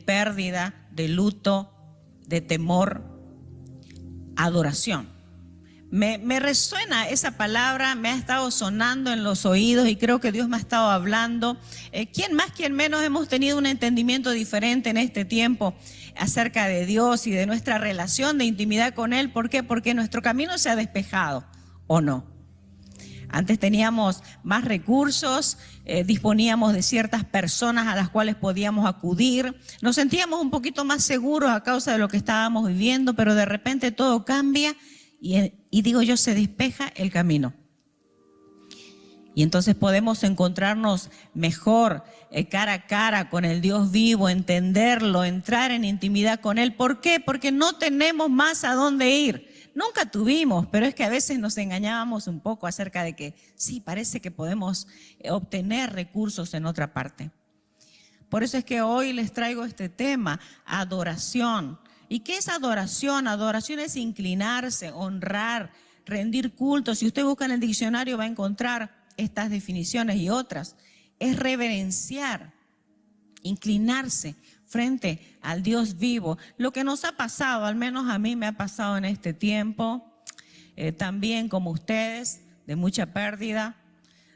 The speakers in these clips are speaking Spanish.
pérdida, de luto, de temor. Adoración. Me resuena esa palabra, me ha estado sonando en los oídos y creo que Dios me ha estado hablando. ¿Quién más, quién menos hemos tenido un entendimiento diferente en este tiempo acerca de Dios y de nuestra relación de intimidad con Él? ¿Por qué? Porque nuestro camino se ha despejado, ¿o no? Antes teníamos más recursos, disponíamos de ciertas personas a las cuales podíamos acudir, nos sentíamos un poquito más seguros a causa de lo que estábamos viviendo, pero de repente todo cambia y digo yo, se despeja el camino. Y entonces podemos encontrarnos mejor cara a cara con el Dios vivo, entenderlo, entrar en intimidad con Él. ¿Por qué? Porque no tenemos más a dónde ir. Nunca tuvimos, pero es que a veces nos engañábamos un poco acerca de que sí, parece que podemos obtener recursos en otra parte. Por eso es que hoy les traigo este tema, adoración. ¿Y qué es adoración? Adoración es inclinarse, honrar, rendir culto. Si usted busca en el diccionario va a encontrar estas definiciones y otras. Es reverenciar, inclinarse frente al Dios vivo. Lo que nos ha pasado, al menos a mí me ha pasado en este tiempo, también como ustedes, de mucha pérdida.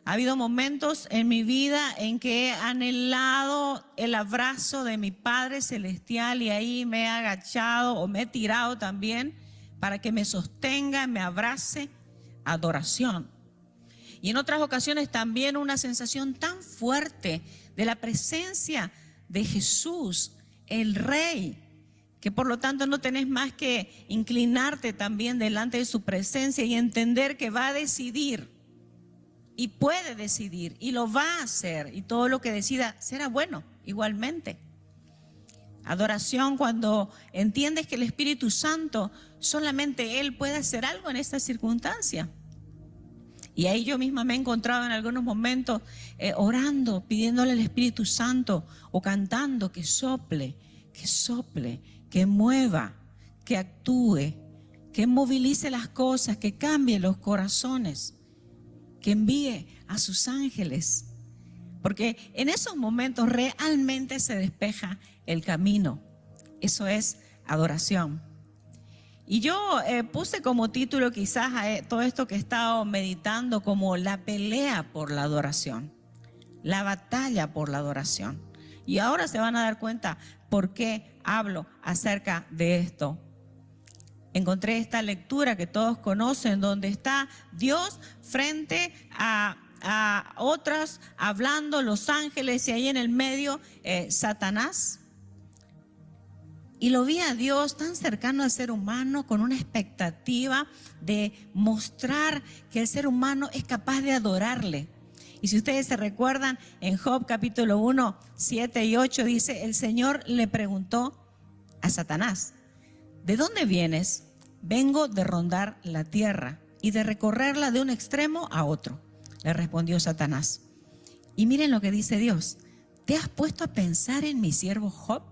Ha habido momentos en mi vida en que he anhelado el abrazo de mi Padre Celestial y ahí me he agachado o me he tirado también para que me sostenga, me abrace. Adoración. Y en otras ocasiones también una sensación tan fuerte de la presencia de Jesús, el Rey, que por lo tanto no tenés más que inclinarte también delante de su presencia y entender que va a decidir y puede decidir y lo va a hacer y todo lo que decida será bueno igualmente. Adoración cuando entiendes que el Espíritu Santo solamente Él puede hacer algo en esta circunstancia. Y ahí yo misma me he encontrado en algunos momentos orando, pidiéndole al Espíritu Santo o cantando que sople, que mueva, que actúe, que movilice las cosas, que cambie los corazones, que envíe a sus ángeles. Porque en esos momentos realmente se despeja el camino. Eso es adoración. Y yo puse como título quizás a todo esto que he estado meditando como la pelea por la adoración, la batalla por la adoración. Y ahora se van a dar cuenta por qué hablo acerca de esto. Encontré esta lectura que todos conocen donde está Dios frente a otras hablando, los ángeles y ahí en el medio Satanás. Y lo vi a Dios tan cercano al ser humano con una expectativa de mostrar que el ser humano es capaz de adorarle. Y si ustedes se recuerdan, en Job capítulo 1, 7 y 8 dice, el Señor le preguntó a Satanás, ¿de dónde vienes? Vengo de rondar la tierra y de recorrerla de un extremo a otro, le respondió Satanás. Y miren lo que dice Dios, ¿te has puesto a pensar en mi siervo Job?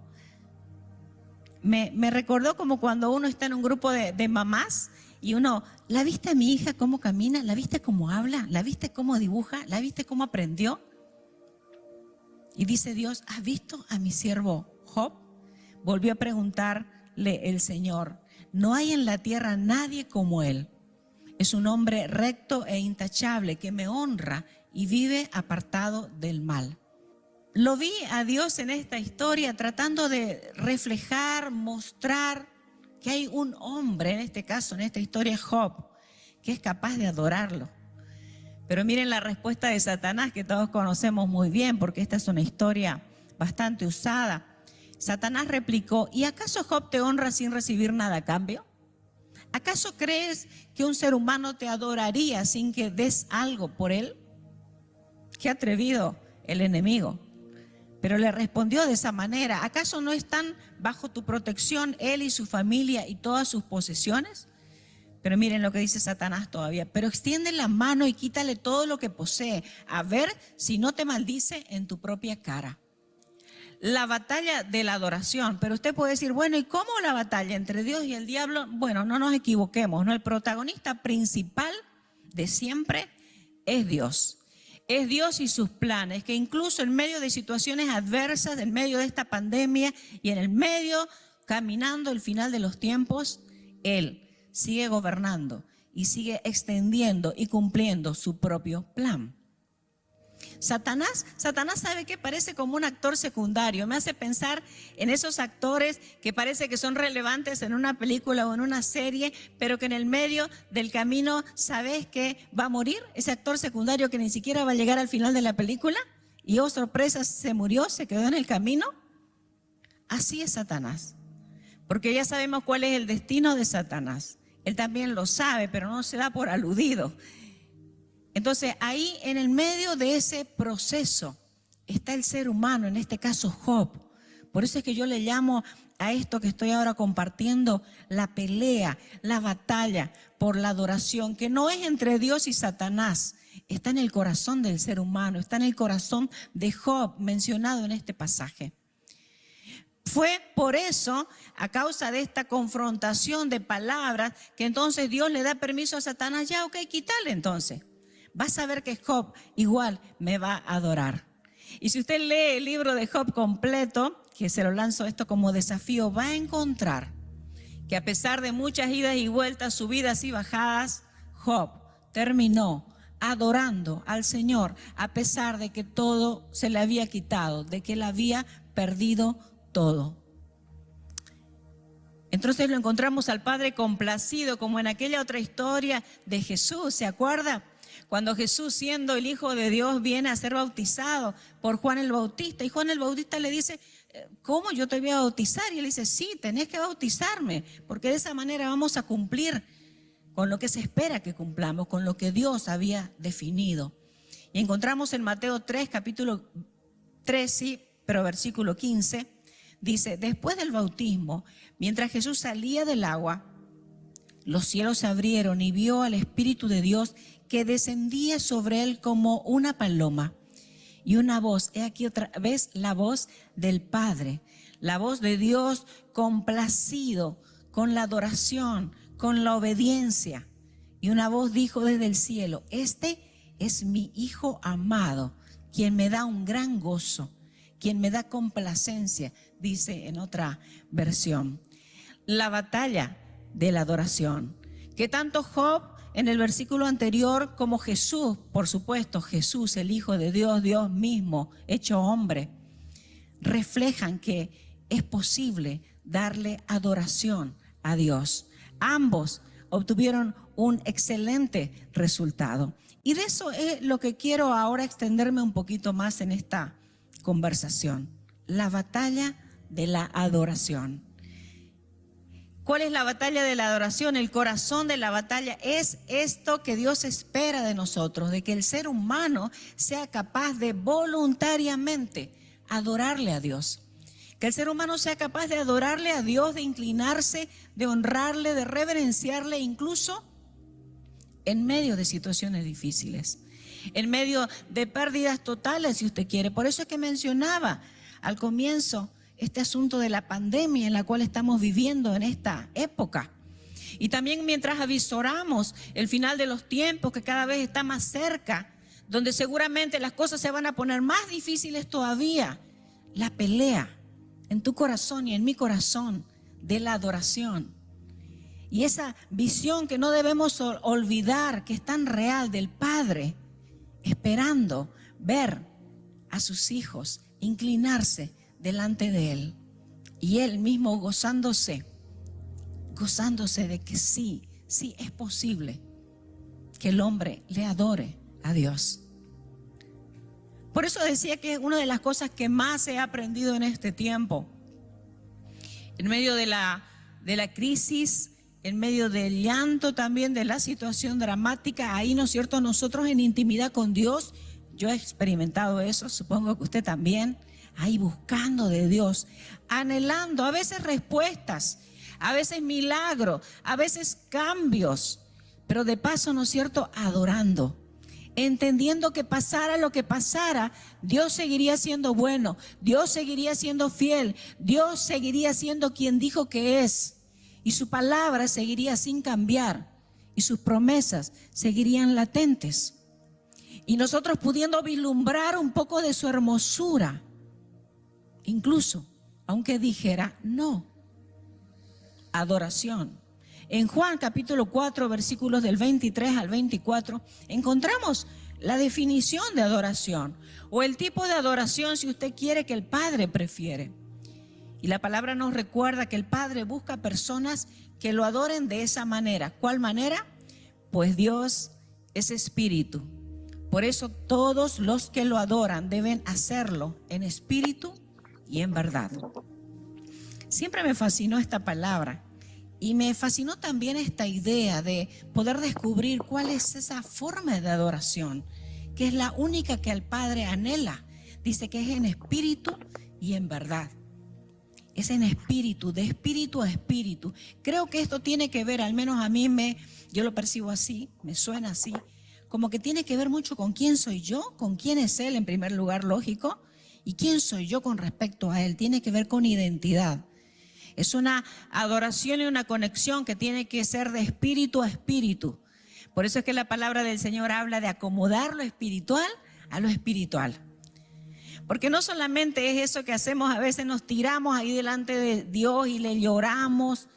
Me recordó como cuando uno está en un grupo de mamás y uno, ¿la viste a mi hija cómo camina? ¿La viste cómo habla? ¿La viste cómo dibuja? ¿La viste cómo aprendió? Y dice Dios, ¿has visto a mi siervo Job? Volvió a preguntarle el Señor, no hay en la tierra nadie como él. Es un hombre recto e intachable que me honra y vive apartado del mal. Lo vi a Dios en esta historia tratando de reflejar, mostrar que hay un hombre, en este caso, en esta historia Job, que es capaz de adorarlo. Pero miren la respuesta de Satanás que todos conocemos muy bien porque esta es una historia bastante usada. Satanás replicó, ¿y acaso Job te honra sin recibir nada a cambio? ¿Acaso crees que un ser humano te adoraría sin que des algo por él? Qué atrevido el enemigo. Pero le respondió de esa manera, ¿acaso no están bajo tu protección él y su familia y todas sus posesiones? Pero miren lo que dice Satanás todavía, pero extiende la mano y quítale todo lo que posee, a ver si no te maldice en tu propia cara. La batalla de la adoración, pero usted puede decir, bueno, ¿y cómo la batalla entre Dios y el diablo? Bueno, no nos equivoquemos, ¿no? El protagonista principal de siempre es Dios. es Dios y sus planes, que incluso en medio de situaciones adversas, en medio de esta pandemia y en el medio, caminando el final de los tiempos, Él sigue gobernando y sigue extendiendo y cumpliendo su propio plan. Satanás sabe que parece como un actor secundario. Me hace pensar en esos actores que parece que son relevantes en una película o en una serie, pero que en el medio del camino sabes que va a morir. Ese actor secundario que ni siquiera va a llegar al final de la película y, oh sorpresa, se murió, se quedó en el camino. Así es Satanás, porque ya sabemos cuál es el destino de Satanás. Él también lo sabe, pero no se da por aludido. Entonces, ahí en el medio de ese proceso está el ser humano, en este caso Job. Por eso es que yo le llamo a esto que estoy ahora compartiendo la pelea, la batalla por la adoración, que no es entre Dios y Satanás, está en el corazón del ser humano, está en el corazón de Job, mencionado en este pasaje. Fue por eso, a causa de esta confrontación de palabras, que entonces Dios le da permiso a Satanás, ya, ok, quítale entonces. Vas a ver que Job igual me va a adorar. Y si usted lee el libro de Job completo, que se lo lanzo esto como desafío, va a encontrar que a pesar de muchas idas y vueltas, subidas y bajadas, Job terminó adorando al Señor, a pesar de que todo se le había quitado, de que él había perdido todo. Entonces lo encontramos al Padre complacido, como en aquella otra historia de Jesús, ¿se acuerda? Cuando Jesús, siendo el Hijo de Dios, viene a ser bautizado por Juan el Bautista, y Juan el Bautista le dice, ¿cómo yo te voy a bautizar? Y él dice, sí, tenés que bautizarme, porque de esa manera vamos a cumplir con lo que se espera que cumplamos, con lo que Dios había definido. Y encontramos en Mateo 3, capítulo 3, sí, pero versículo 15, dice, después del bautismo, mientras Jesús salía del agua, los cielos se abrieron y vio al Espíritu de Dios que descendía sobre él como una paloma. Y una voz, he aquí otra vez la voz del Padre, la voz de Dios complacido con la adoración, con la obediencia. Y una voz dijo desde el cielo, este es mi Hijo amado, quien me da un gran gozo, quien me da complacencia, dice en otra versión. La batalla de la adoración, que tanto Job en el versículo anterior como Jesús, por supuesto, Jesús, el Hijo de Dios, Dios mismo, hecho hombre, reflejan que es posible darle adoración a Dios. Ambos obtuvieron un excelente resultado. Y de eso es lo que quiero ahora extenderme un poquito más en esta conversación. La batalla de la adoración. ¿Cuál es la batalla de la adoración? El corazón de la batalla es esto que Dios espera de nosotros, de que el ser humano sea capaz de voluntariamente adorarle a Dios. Que el ser humano sea capaz de adorarle a Dios, de inclinarse, de honrarle, de reverenciarle, incluso en medio de situaciones difíciles, en medio de pérdidas totales, si usted quiere. Por eso es que mencionaba al comienzo este asunto de la pandemia en la cual estamos viviendo en esta época. Y también mientras avisoramos el final de los tiempos, que cada vez está más cerca, donde seguramente las cosas se van a poner más difíciles todavía, la pelea en tu corazón y en mi corazón de la adoración. Y esa visión que no debemos olvidar, que es tan real, del Padre, esperando ver a sus hijos inclinarse delante de Él, y Él mismo gozándose de que sí es posible que el hombre le adore a Dios. Por eso decía que es una de las cosas que más he aprendido en este tiempo, en medio de la crisis, en medio del llanto también, de la situación dramática. Ahí, ¿no es cierto?, nosotros en intimidad con Dios, yo he experimentado eso, supongo que usted también, ahí buscando de Dios, anhelando a veces respuestas, a veces milagros, a veces cambios, pero de paso, ¿no es cierto?, adorando, entendiendo que pasara lo que pasara, Dios seguiría siendo bueno, Dios seguiría siendo fiel, Dios seguiría siendo quien dijo que es, y su palabra seguiría sin cambiar, y sus promesas seguirían latentes. Y nosotros pudiendo vislumbrar un poco de su hermosura, incluso, aunque dijera no. Adoración. En Juan capítulo 4, versículos del 23 al 24, encontramos la definición de adoración, o el tipo de adoración, si usted quiere, que el Padre prefiere. Y la palabra nos recuerda que el Padre busca personas que lo adoren de esa manera. ¿Cuál manera? Pues Dios es espíritu. Por eso todos los que lo adoran deben hacerlo en espíritu y en verdad. Siempre me fascinó esta palabra y me fascinó también esta idea de poder descubrir cuál es esa forma de adoración, que es la única que el Padre anhela. Dice que es en espíritu y en verdad. Es en espíritu, de espíritu a espíritu. Creo que esto tiene que ver, al menos a mí yo lo percibo así, me suena así, como que tiene que ver mucho con quién soy yo, con quién es Él en primer lugar, lógico, y quién soy yo con respecto a Él. Tiene que ver con identidad. Es una adoración y una conexión que tiene que ser de espíritu a espíritu. Por eso es que la palabra del Señor habla de acomodar lo espiritual a lo espiritual. Porque no solamente es eso que hacemos, a veces nos tiramos ahí delante de Dios y le lloramos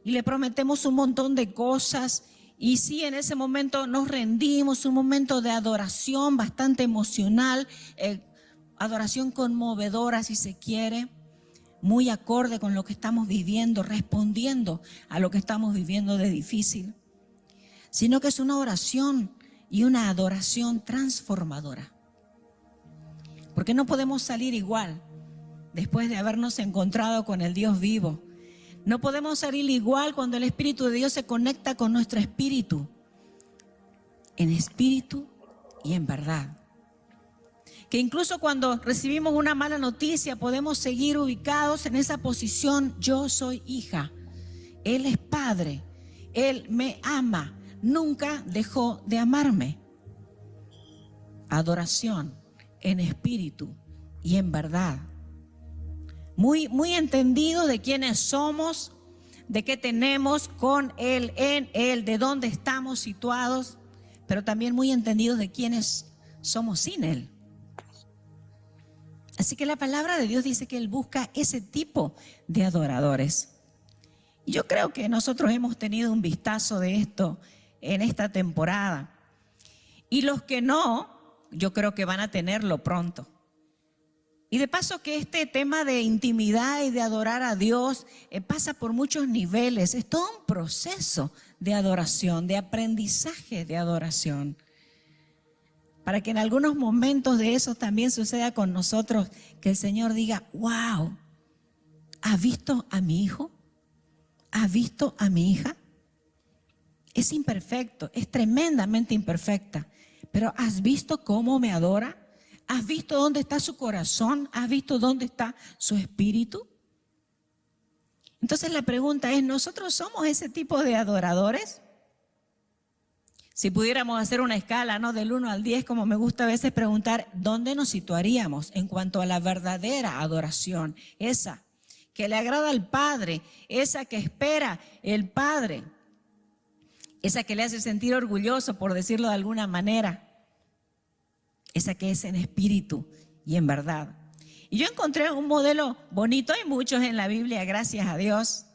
y le prometemos un montón de cosas. Y sí, en ese momento nos rendimos, un momento de adoración bastante emocional, adoración conmovedora si se quiere, muy acorde con lo que estamos viviendo, respondiendo a lo que estamos viviendo de difícil. Sino que es una oración y una adoración transformadora. Porque no podemos salir igual después de habernos encontrado con el Dios vivo. No podemos salir igual cuando el Espíritu de Dios se conecta con nuestro espíritu. En espíritu y en verdad. Que incluso cuando recibimos una mala noticia podemos seguir ubicados en esa posición. Yo soy hija. Él es padre. Él me ama. Nunca dejó de amarme. Adoración en espíritu y en verdad. Muy entendido de quiénes somos, de qué tenemos con Él, en Él, de dónde estamos situados, pero también muy entendidos de quiénes somos sin Él. Así que la palabra de Dios dice que Él busca ese tipo de adoradores. Y yo creo que nosotros hemos tenido un vistazo de esto en esta temporada. Y los que no, yo creo que van a tenerlo pronto. Y de paso que este tema de intimidad y de adorar a Dios pasa por muchos niveles. Es todo un proceso de adoración, de aprendizaje de adoración. Para que en algunos momentos de eso también suceda con nosotros, que el Señor diga, wow, ¿has visto a mi hijo? ¿Has visto a mi hija? Es imperfecto, es tremendamente imperfecta. Pero ¿has visto cómo me adora? ¿Has visto dónde está su corazón? ¿Has visto dónde está su espíritu? Entonces la pregunta es, ¿nosotros somos ese tipo de adoradores? Si pudiéramos hacer una escala, ¿no?, del 1 al 10, como me gusta a veces preguntar, ¿dónde nos situaríamos en cuanto a la verdadera adoración? Esa que le agrada al Padre, esa que espera el Padre, esa que le hace sentir orgulloso, por decirlo de alguna manera. Esa que es en espíritu y en verdad. Y yo encontré un modelo bonito, hay muchos en la Biblia, gracias a Dios,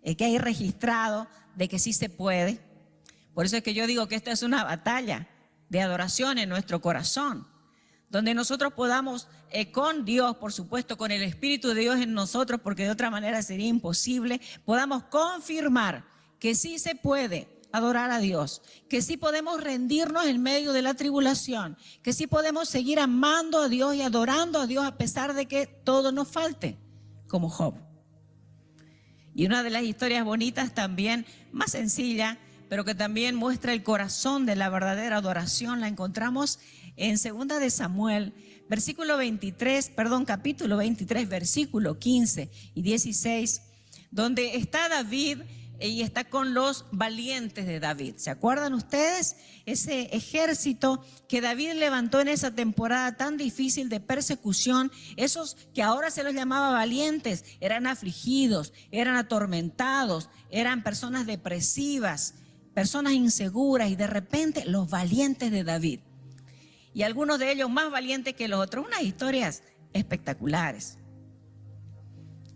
que hay registrado de que sí se puede. Por eso es que yo digo que esta es una batalla de adoración en nuestro corazón, donde nosotros podamos, con Dios, por supuesto, con el Espíritu de Dios en nosotros, porque de otra manera sería imposible, podamos confirmar que sí se puede adorar a Dios, que sí podemos rendirnos en medio de la tribulación, que sí podemos seguir amando a Dios y adorando a Dios a pesar de que todo nos falte, como Job. Y una de las historias bonitas también, más sencilla, pero que también muestra el corazón de la verdadera adoración, la encontramos en 2 de Samuel, capítulo 23, versículo 15 y 16, donde está David y está con los valientes de David. ¿Se acuerdan ustedes? Ese ejército que David levantó en esa temporada tan difícil de persecución, esos que ahora se los llamaba valientes, eran afligidos, eran atormentados, eran personas depresivas, personas inseguras, y de repente los valientes de David. y algunos de ellos más valientes que los otros. Unas historias espectaculares.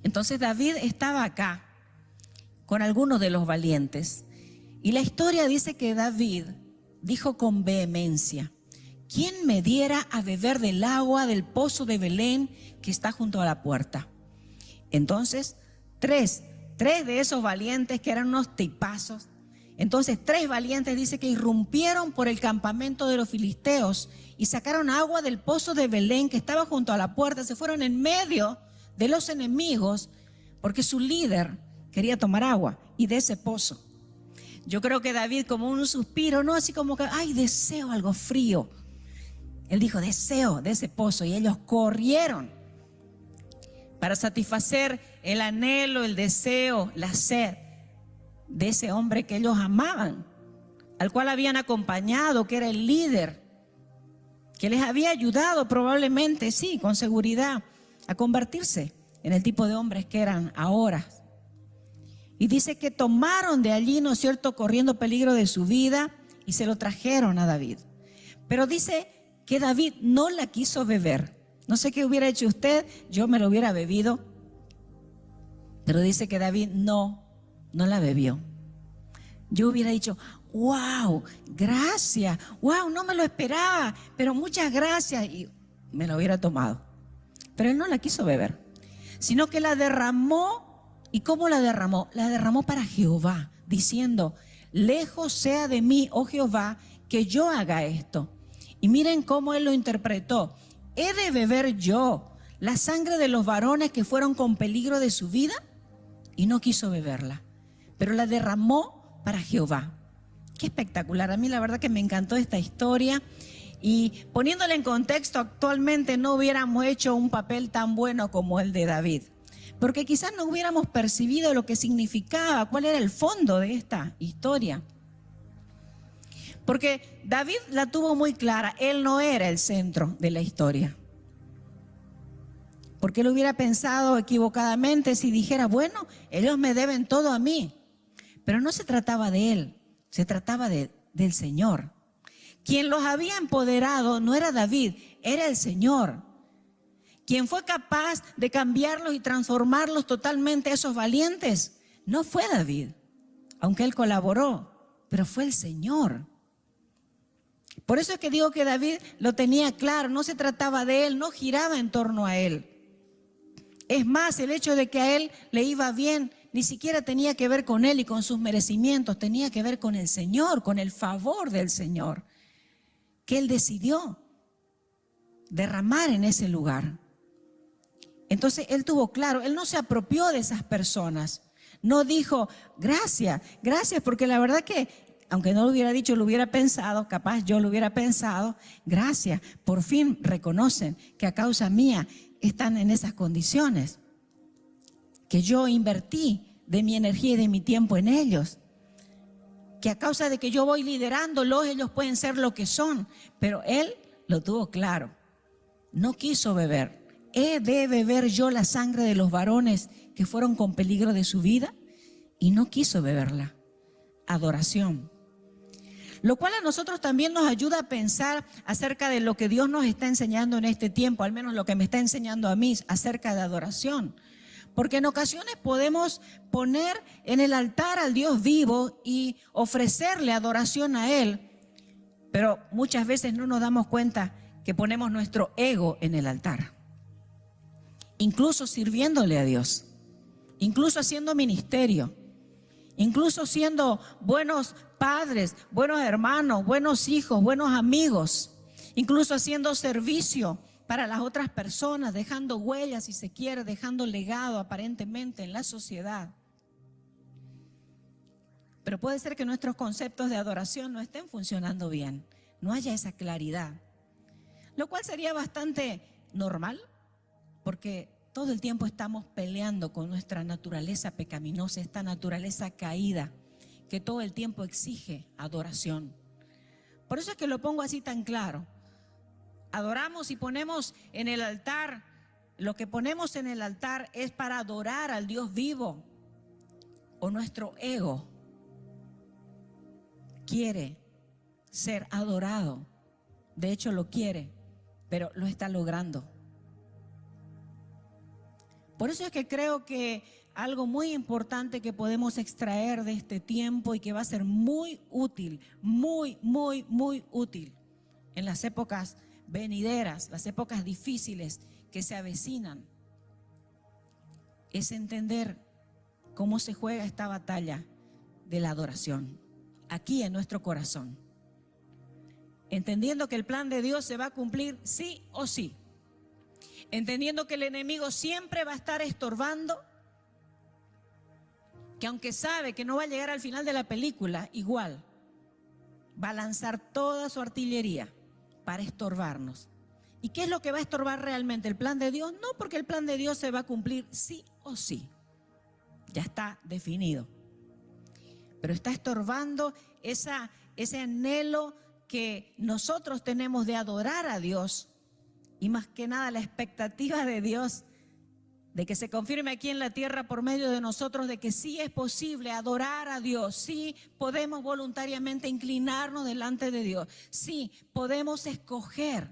Entonces David estaba acá con algunos de los valientes, y la historia dice que David dijo con vehemencia: ¿quién me diera a beber del agua del pozo de Belén que está junto a la puerta? Entonces tres de esos valientes, que eran unos tipazos, entonces 3 valientes, dice que irrumpieron por el campamento de los filisteos y sacaron agua del pozo de Belén que estaba junto a la puerta. Se fueron en medio de los enemigos porque su líder quería tomar agua, y de ese pozo. Yo creo que David, como un suspiro, no así como que, ay, deseo algo frío. Él dijo, deseo de ese pozo, y ellos corrieron para satisfacer el anhelo, el deseo, la sed de ese hombre que ellos amaban, al cual habían acompañado, que era el líder, que les había ayudado probablemente, sí, con seguridad, a convertirse en el tipo de hombres que eran ahora. Y dice que tomaron de allí, ¿no es cierto?, corriendo peligro de su vida, y se lo trajeron a David. Pero dice que David no la quiso beber. No sé qué hubiera hecho usted, yo me lo hubiera bebido. Pero dice que David no la bebió. Yo hubiera dicho, wow, gracias, wow, no me lo esperaba, pero muchas gracias, y me lo hubiera tomado. Pero él no la quiso beber, sino que la derramó. ¿Y cómo la derramó? La derramó para Jehová, diciendo, lejos sea de mí, oh Jehová, que yo haga esto. Y miren cómo él lo interpretó: ¿he de beber yo la sangre de los varones que fueron con peligro de su vida? Y no quiso beberla, pero la derramó para Jehová. Qué espectacular. A mí la verdad que me encantó esta historia, y poniéndola en contexto, actualmente no hubiéramos hecho un papel tan bueno como el de David, porque quizás no hubiéramos percibido lo que significaba, cuál era el fondo de esta historia. Porque David la tuvo muy clara, él no era el centro de la historia. Porque él hubiera pensado equivocadamente si dijera, bueno, ellos me deben todo a mí. Pero no se trataba de él, se trataba del Señor. Quien los había empoderado no era David, era el Señor. Quien fue capaz de cambiarlos y transformarlos totalmente, esos valientes, no fue David, aunque él colaboró, pero fue el Señor. Por eso es que digo que David lo tenía claro, no se trataba de él, no giraba en torno a él. Es más, el hecho de que a él le iba bien ni siquiera tenía que ver con él y con sus merecimientos, tenía que ver con el Señor, con el favor del Señor, que él decidió derramar en ese lugar. Entonces él tuvo claro, él no se apropió de esas personas, no dijo gracias, porque la verdad que, aunque no lo hubiera dicho, lo hubiera pensado, capaz yo lo hubiera pensado, gracias, por fin reconocen que a causa mía están en esas condiciones, que yo invertí de mi energía y de mi tiempo en ellos, que a causa de que yo voy liderándolos, ellos pueden ser lo que son. Pero él lo tuvo claro, no quiso beber. ¿He de beber yo la sangre de los varones que fueron con peligro de su vida? Y no quiso beberla. Adoración. Lo cual a nosotros también nos ayuda a pensar acerca de lo que Dios nos está enseñando en este tiempo, al menos lo que me está enseñando a mí acerca de adoración. Porque en ocasiones podemos poner en el altar al Dios vivo y ofrecerle adoración a Él, pero muchas veces no nos damos cuenta que ponemos nuestro ego en el altar. Incluso sirviéndole a Dios, incluso haciendo ministerio, incluso siendo buenos padres, buenos hermanos, buenos hijos, buenos amigos, incluso haciendo servicio para las otras personas, dejando huellas, si se quiere, dejando legado aparentemente en la sociedad. Pero puede ser que nuestros conceptos de adoración no estén funcionando bien, no haya esa claridad, lo cual sería bastante normal, porque todo el tiempo estamos peleando con nuestra naturaleza pecaminosa, esta naturaleza caída que todo el tiempo exige adoración. Por eso es que lo pongo así tan claro. Adoramos y ponemos en el altar, lo que ponemos en el altar es para adorar al Dios vivo, o nuestro ego quiere ser adorado De hecho, lo quiere, pero lo está logrando. Por eso es que creo que algo muy importante que podemos extraer de este tiempo y que va a ser muy útil, muy útil en las épocas venideras, las épocas difíciles que se avecinan, es entender cómo se juega esta batalla de la adoración aquí en nuestro corazón. Entendiendo que el plan de Dios se va a cumplir sí o sí. Entendiendo que el enemigo siempre va a estar estorbando, que aunque sabe que no va a llegar al final de la película, igual va a lanzar toda su artillería para estorbarnos. ¿Y qué es lo que va a estorbar realmente? ¿El plan de Dios? No, porque el plan de Dios se va a cumplir sí o sí. Ya está definido. Pero está estorbando ese anhelo que nosotros tenemos de adorar a Dios, y más que nada la expectativa de Dios de que se confirme aquí en la tierra por medio de nosotros de que sí es posible adorar a Dios, sí podemos voluntariamente inclinarnos delante de Dios, sí podemos escoger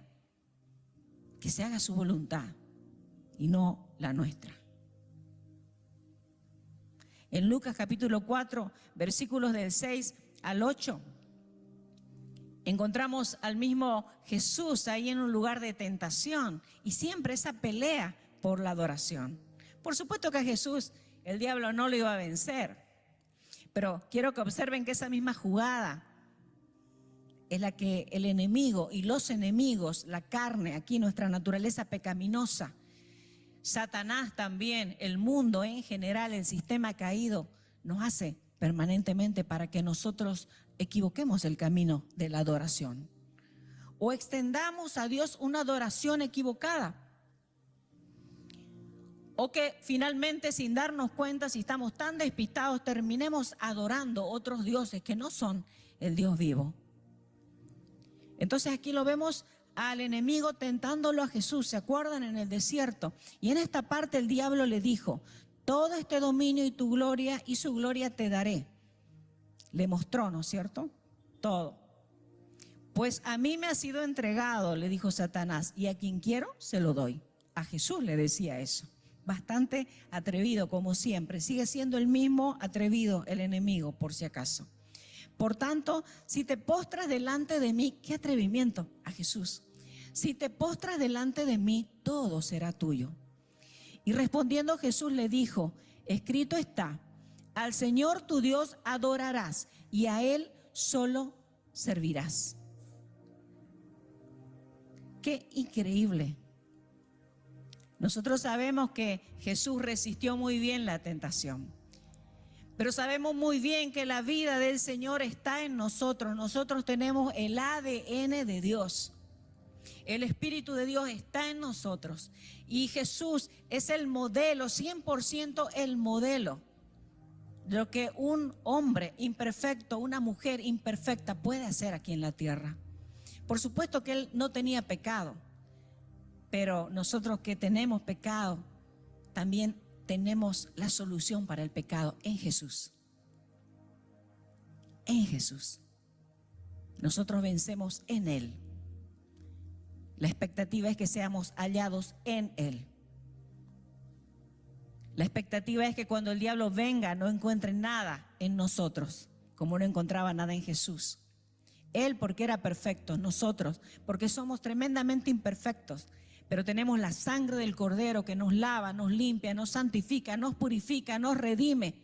que se haga su voluntad y no la nuestra. En Lucas capítulo 4, versículos del 6 al 8, encontramos al mismo Jesús ahí en un lugar de tentación y siempre esa pelea por la adoración. Por supuesto que a Jesús el diablo no lo iba a vencer, pero quiero que observen que esa misma jugada es la que el enemigo y los enemigos, la carne, aquí nuestra naturaleza pecaminosa, Satanás también, el mundo en general, el sistema caído, nos hace permanentemente para que nosotros equivoquemos el camino de la adoración o extendamos a Dios una adoración equivocada, o que finalmente, sin darnos cuenta, si estamos tan despistados, terminemos adorando otros dioses que no son el Dios vivo. Entonces aquí lo vemos al enemigo tentándolo a Jesús, ¿se acuerdan? En el desierto. Y en esta parte el diablo le dijo: todo este dominio y tu gloria y su gloria te daré. Le mostró, ¿no es cierto? Todo. Pues a mí me ha sido entregado, le dijo Satanás, y a quien quiero se lo doy. A Jesús le decía eso. Bastante atrevido, como siempre. Sigue siendo el mismo atrevido el enemigo, por si acaso. Por tanto, si te postras delante de mí, ¿qué atrevimiento? A Jesús. Si te postras delante de mí, todo será tuyo. Y respondiendo Jesús le dijo: escrito está, al Señor tu Dios adorarás y a Él solo servirás. Qué increíble. Nosotros sabemos que Jesús resistió muy bien la tentación, pero sabemos muy bien que la vida del Señor está en nosotros. Nosotros tenemos el ADN de Dios. El Espíritu de Dios está en nosotros. Y Jesús es el modelo, 100% el modelo de lo que un hombre imperfecto, una mujer imperfecta puede hacer aquí en la tierra. Por supuesto que Él no tenía pecado, pero nosotros que tenemos pecado, también tenemos la solución para el pecado en Jesús. En Jesús. Nosotros vencemos en Él. La expectativa es que seamos hallados en Él. La expectativa es que cuando el diablo venga no encuentre nada en nosotros, como no encontraba nada en Jesús. Él porque era perfecto, nosotros porque somos tremendamente imperfectos, pero tenemos la sangre del Cordero que nos lava, nos limpia, nos santifica, nos purifica, nos redime,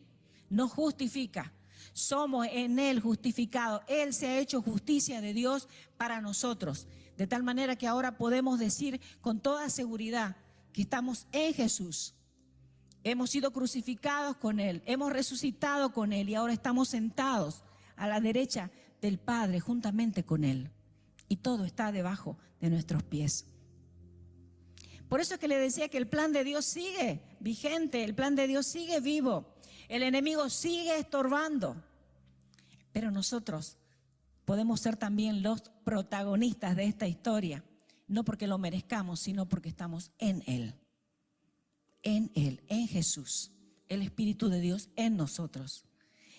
nos justifica. Somos en Él justificados. Él se ha hecho justicia de Dios para nosotros, de tal manera que ahora podemos decir con toda seguridad que estamos en Jesús. Hemos sido crucificados con Él, hemos resucitado con Él y ahora estamos sentados a la derecha del Padre juntamente con Él. Y todo está debajo de nuestros pies. Por eso es que le decía que el plan de Dios sigue vigente, el plan de Dios sigue vivo, el enemigo sigue estorbando, pero nosotros podemos ser también los protagonistas de esta historia, no porque lo merezcamos, sino porque estamos en Él, en Jesús, el Espíritu de Dios en nosotros.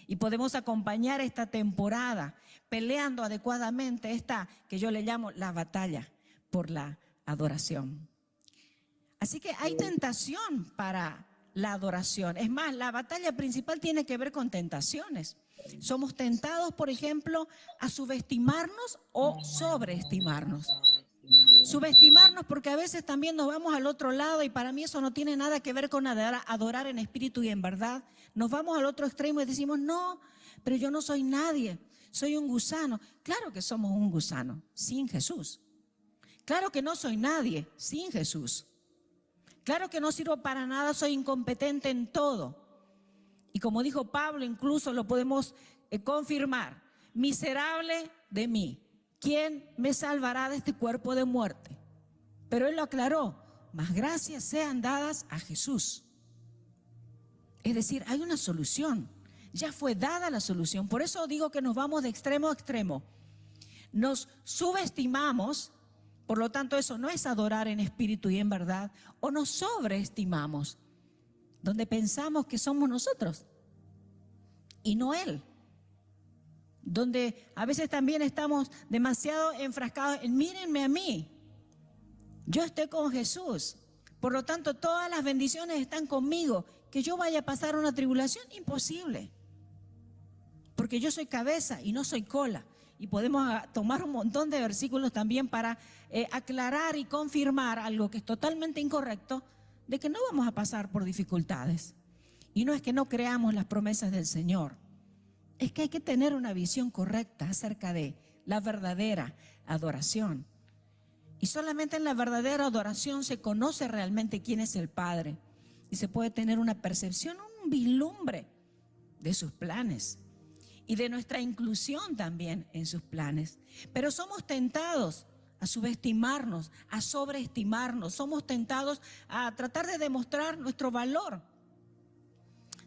Y podemos acompañar esta temporada peleando adecuadamente esta que yo le llamo la batalla por la adoración. Así que hay tentación para la adoración. Es más, la batalla principal tiene que ver con tentaciones. Somos tentados, por ejemplo, a subestimarnos o sobreestimarnos. Subestimarnos porque a veces también nos vamos al otro lado y para mí eso no tiene nada que ver con adorar en espíritu y en verdad. Nos vamos al otro extremo y decimos, no, pero yo no soy nadie, soy un gusano. Claro que somos un gusano, sin Jesús. Claro que no soy nadie, sin Jesús. Claro que no sirvo para nada, soy incompetente en todo. Y como dijo Pablo, incluso lo podemos confirmar, miserable de mí. ¿Quién me salvará de este cuerpo de muerte? Pero él lo aclaró, más gracias sean dadas a Jesús. Es decir, hay una solución, ya fue dada la solución. Por eso digo que nos vamos de extremo a extremo. Nos subestimamos, por lo tanto eso no es adorar en espíritu y en verdad, o nos sobreestimamos, donde pensamos que somos nosotros y no Él. Donde a veces también estamos demasiado enfrascados en mírenme a mí, yo estoy con Jesús, por lo tanto todas las bendiciones están conmigo, que yo vaya a pasar una tribulación, imposible, porque yo soy cabeza y no soy cola. Y podemos tomar un montón de versículos también para aclarar y confirmar algo que es totalmente incorrecto, de que no vamos a pasar por dificultades. Y no es que no creamos las promesas del Señor, es que hay que tener una visión correcta acerca de la verdadera adoración. Y solamente en la verdadera adoración se conoce realmente quién es el Padre. Y se puede tener una percepción, un vislumbre de sus planes y de nuestra inclusión también en sus planes. Pero somos tentados a subestimarnos, a sobreestimarnos. Somos tentados a tratar de demostrar nuestro valor.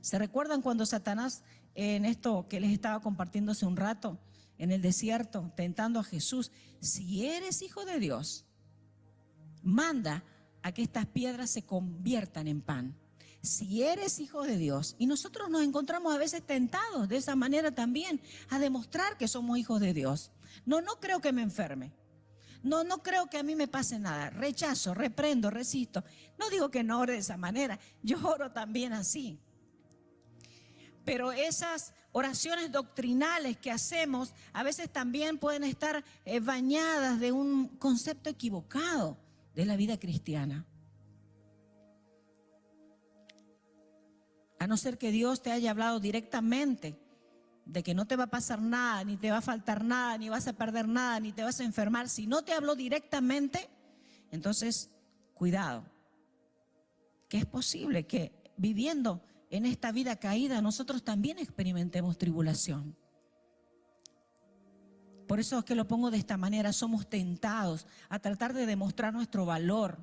¿Se recuerdan cuando Satanás, en esto que les estaba compartiendo hace un rato, en el desierto, tentando a Jesús? Si eres hijo de Dios, manda a que estas piedras se conviertan en pan. Si eres hijo de Dios. Y nosotros nos encontramos a veces tentados de esa manera también, a demostrar que somos hijos de Dios. No creo que me enferme. No creo que a mí me pase nada. Rechazo, reprendo, resisto. No digo que no ore de esa manera. Yo oro también así. Pero esas oraciones doctrinales que hacemos a veces también pueden estar bañadas de un concepto equivocado de la vida cristiana. A no ser que Dios te haya hablado directamente de que no te va a pasar nada, ni te va a faltar nada, ni vas a perder nada, ni te vas a enfermar. Si no te habló directamente, entonces cuidado, que es posible que viviendo en esta vida caída nosotros también experimentemos tribulación. Por eso es que lo pongo de esta manera, somos tentados a tratar de demostrar nuestro valor.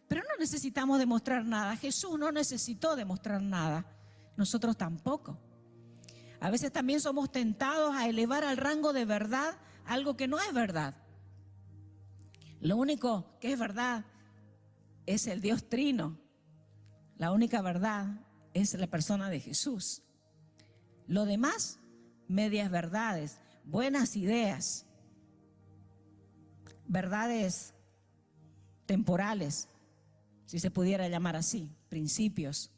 Pero no necesitamos demostrar nada. Jesús no necesitó demostrar nada. Nosotros tampoco. A veces también somos tentados a elevar al rango de verdad algo que no es verdad. Lo único que es verdad es el Dios Trino. La única verdad es la persona de Jesús. Lo demás, medias verdades, buenas ideas, verdades temporales, si se pudiera llamar así, principios.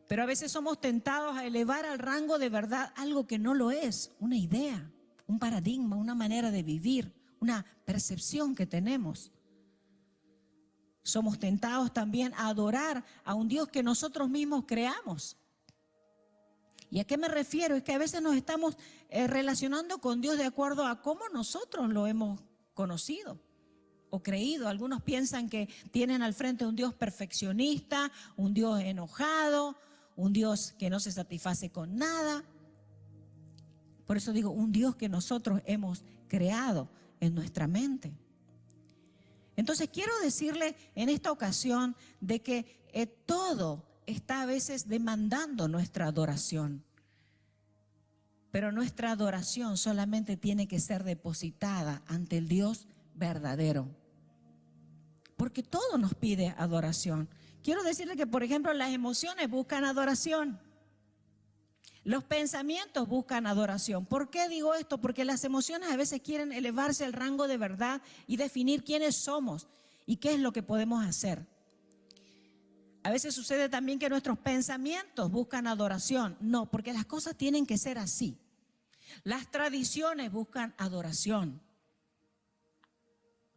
Pero a veces somos tentados a elevar al rango de verdad algo que no lo es, una idea, un paradigma, una manera de vivir, una percepción que tenemos. Somos tentados también a adorar a un Dios que nosotros mismos creamos. ¿Y a qué me refiero? Es que a veces nos estamos relacionando con Dios de acuerdo a cómo nosotros lo hemos conocido o creído. Algunos piensan que tienen al frente un Dios perfeccionista, un Dios enojado, un Dios que no se satisface con nada. Por eso digo, un Dios que nosotros hemos creado en nuestra mente. Entonces quiero decirle en esta ocasión de que todo está a veces demandando nuestra adoración. Pero nuestra adoración solamente tiene que ser depositada ante el Dios verdadero. Porque todo nos pide adoración. Quiero decirle que, por ejemplo, las emociones buscan adoración. Los pensamientos buscan adoración. ¿Por qué digo esto? Porque las emociones a veces quieren elevarse al rango de verdad y definir quiénes somos y qué es lo que podemos hacer. A veces sucede también que nuestros pensamientos buscan adoración. No, porque las cosas tienen que ser así. Las tradiciones buscan adoración,